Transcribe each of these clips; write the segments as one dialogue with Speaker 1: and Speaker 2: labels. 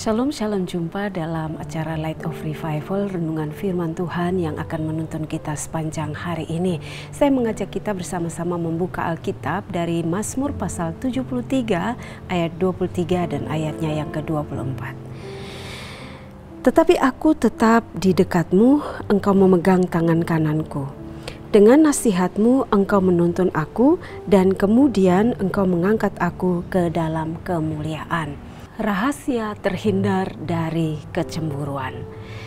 Speaker 1: Shalom, shalom, jumpa dalam acara Light of Revival, renungan firman Tuhan yang akan menuntun kita sepanjang hari ini. Saya mengajak kita bersama-sama membuka Alkitab dari Mazmur pasal 73 ayat 23 dan ayatnya yang ke-24. Tetapi aku tetap di dekatmu, engkau memegang tangan kananku. Dengan nasihatmu engkau menuntun aku dan kemudian engkau mengangkat aku ke dalam kemuliaan. Rahasia terhindar dari kecemburuan.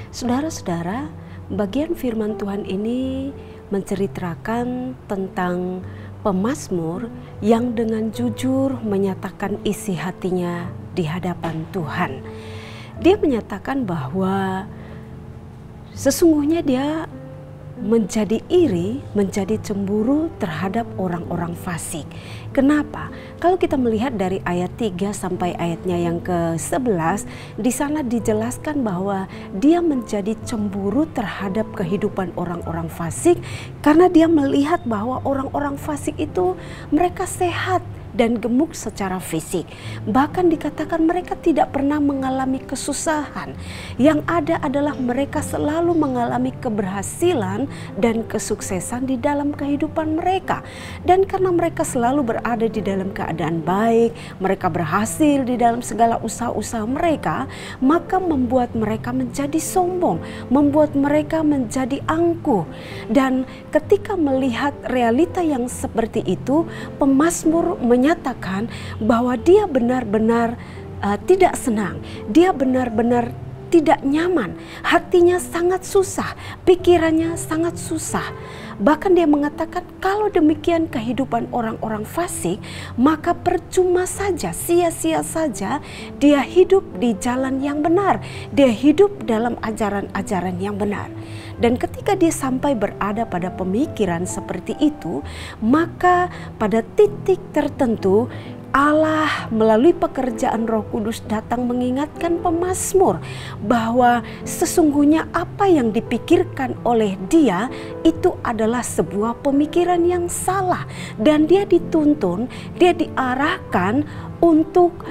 Speaker 1: Saudara-saudara, bagian firman Tuhan ini menceritakan tentang pemazmur yang dengan jujur menyatakan isi hatinya di hadapan Tuhan. Dia menyatakan bahwa sesungguhnya dia menjadi iri, menjadi cemburu terhadap orang-orang fasik. Kenapa? Kalau kita melihat dari ayat 3 sampai ayatnya yang ke-11, di sana dijelaskan bahwa dia menjadi cemburu terhadap kehidupan orang-orang fasik karena dia melihat bahwa orang-orang fasik itu mereka sehat dan gemuk secara fisik. Bahkan dikatakan mereka tidak pernah mengalami kesusahan. Yang ada adalah mereka selalu mengalami keberhasilan dan kesuksesan di dalam kehidupan mereka. Dan karena mereka selalu berada di dalam keadaan baik, mereka berhasil di dalam segala usaha-usaha mereka, maka membuat mereka menjadi sombong, membuat mereka menjadi angkuh. Dan ketika melihat realita yang seperti itu, pemazmur menyatakan bahwa dia benar-benar tidak senang, dia benar-benar tidak nyaman, hatinya sangat susah, pikirannya sangat susah. Bahkan dia mengatakan kalau demikian kehidupan orang-orang fasik, maka percuma saja, sia-sia saja dia hidup di jalan yang benar, dia hidup dalam ajaran-ajaran yang benar. Dan ketika dia sampai berada pada pemikiran seperti itu, maka pada titik tertentu Allah melalui pekerjaan Roh Kudus datang mengingatkan pemazmur bahwa sesungguhnya apa yang dipikirkan oleh dia itu adalah sebuah pemikiran yang salah, dan dia dituntun, dia diarahkan untuk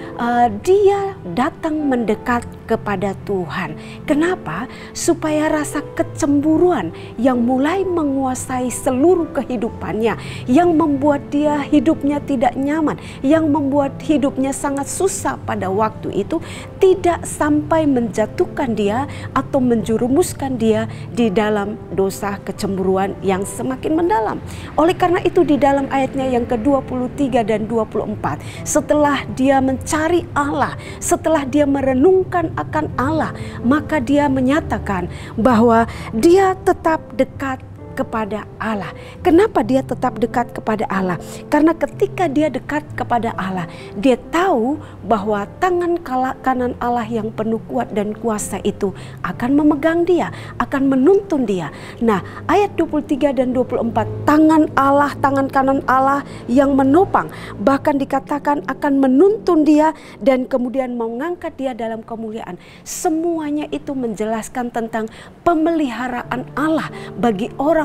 Speaker 1: dia datang mendekat kepada Tuhan. Kenapa? Supaya rasa kecemburuan yang mulai menguasai seluruh kehidupannya, yang membuat dia hidupnya tidak nyaman, yang membuat hidupnya sangat susah pada waktu itu, tidak sampai menjatuhkan dia atau menjerumuskan dia di dalam dosa kecemburuan yang semakin mendalam. Oleh karena itu di dalam ayatnya yang ke-23 dan 24, setelah dia mencari Allah, setelah dia merenungkan akan Allah, maka dia menyatakan bahwa dia tetap dekat kepada Allah. Kenapa dia tetap dekat kepada Allah? Karena ketika dia dekat kepada Allah, dia tahu bahwa tangan kanan Allah yang penuh kuat dan kuasa itu akan memegang dia, akan menuntun dia. Nah, ayat 23 dan 24, tangan Allah, tangan kanan Allah yang menopang, bahkan dikatakan akan menuntun dia dan kemudian mengangkat dia dalam kemuliaan. Semuanya itu menjelaskan tentang pemeliharaan Allah bagi orang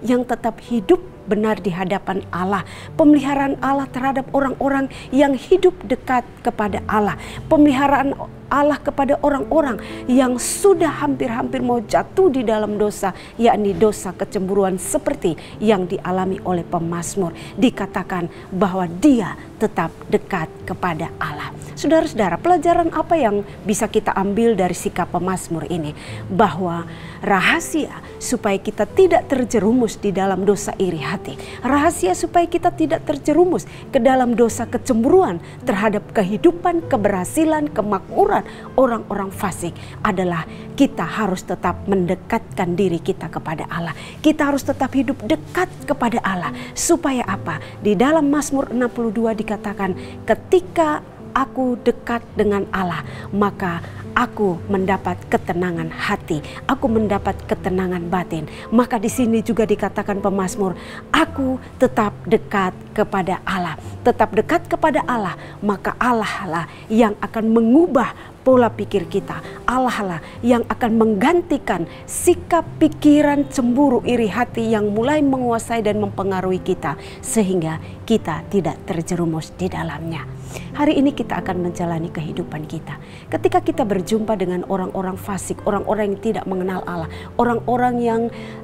Speaker 1: yang tetap hidup benar di hadapan Allah. Pemeliharaan Allah terhadap orang-orang yang hidup dekat kepada Allah. Pemeliharaan Allah kepada orang-orang yang sudah hampir-hampir mau jatuh di dalam dosa, yakni dosa kecemburuan seperti yang dialami oleh pemazmur. Dikatakan bahwa dia tetap dekat kepada Allah. Saudara-saudara, pelajaran apa yang bisa kita ambil dari sikap pemazmur ini? Bahwa rahasia supaya kita tidak terjerumus di dalam dosa iri hati, rahasia supaya kita tidak terjerumus ke dalam dosa kecemburuan terhadap kehidupan, keberhasilan, kemakmuran orang-orang fasik adalah kita harus tetap mendekatkan diri kita kepada Allah. Kita harus tetap hidup dekat kepada Allah. Supaya apa? Di dalam Mazmur 62 dikatakan, ketika aku dekat dengan Allah, maka aku mendapat ketenangan hati, aku mendapat ketenangan batin. Maka di sini juga dikatakan pemazmur, aku tetap dekat kepada Allah. Tetap dekat kepada Allah, maka Allah lah yang akan mengubah pola pikir kita. Allah lah yang akan menggantikan sikap pikiran cemburu iri hati yang mulai menguasai dan mempengaruhi kita, sehingga kita tidak terjerumus di dalamnya. Hari ini kita akan menjalani kehidupan kita. Ketika kita berjumpa dengan orang-orang fasik, orang-orang yang tidak mengenal Allah, orang-orang yang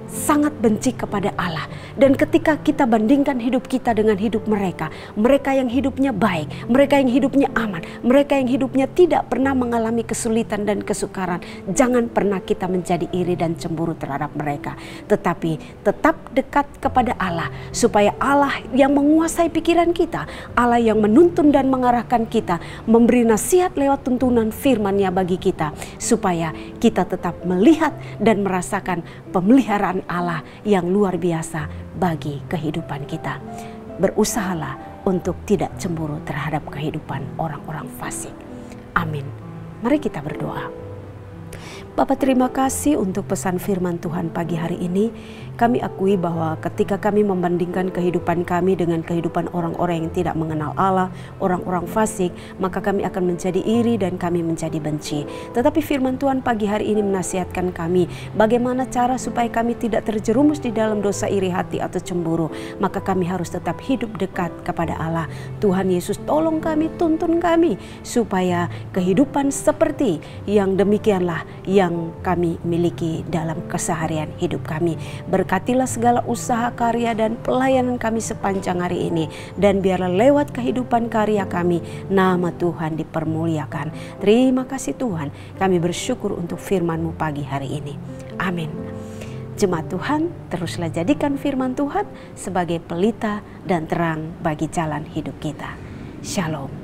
Speaker 1: sangat benci kepada Allah. Dan ketika kita bandingkan hidup kita dengan hidup mereka, mereka yang hidupnya baik, mereka yang hidupnya aman, mereka yang hidupnya tidak pernah mengalami kesulitan dan kesukaran, jangan pernah kita menjadi iri dan cemburu terhadap mereka. Tetapi tetap dekat kepada Allah, supaya Allah yang menguasai pikiran kita, Allah yang menuntun dan mengarahkan kita, memberi nasihat lewat tuntunan firman-Nya bagi kita, supaya kita tetap melihat dan merasakan pemeliharaan Allah yang luar biasa bagi kehidupan kita. Berusahalah untuk tidak cemburu terhadap kehidupan orang-orang fasik. Amin. Mari kita berdoa. Bapa, terima kasih untuk pesan firman Tuhan pagi hari ini. Kami akui bahwa ketika kami membandingkan kehidupan kami dengan kehidupan orang-orang yang tidak mengenal Allah, orang-orang fasik, maka kami akan menjadi iri dan kami menjadi benci. Tetapi firman Tuhan pagi hari ini menasihatkan kami bagaimana cara supaya kami tidak terjerumus di dalam dosa iri hati atau cemburu. Maka kami harus tetap hidup dekat kepada Allah. Tuhan Yesus, tolong kami, tuntun kami supaya kehidupan seperti yang demikianlah yang kami miliki dalam keseharian hidup kami. Berkatilah segala usaha, karya, dan pelayanan kami sepanjang hari ini. Dan biarlah lewat kehidupan karya kami, nama Tuhan dipermuliakan. Terima kasih Tuhan, kami bersyukur untuk firman-Mu pagi hari ini. Amin. Jemaat Tuhan, teruslah jadikan firman Tuhan sebagai pelita dan terang bagi jalan hidup kita. Shalom.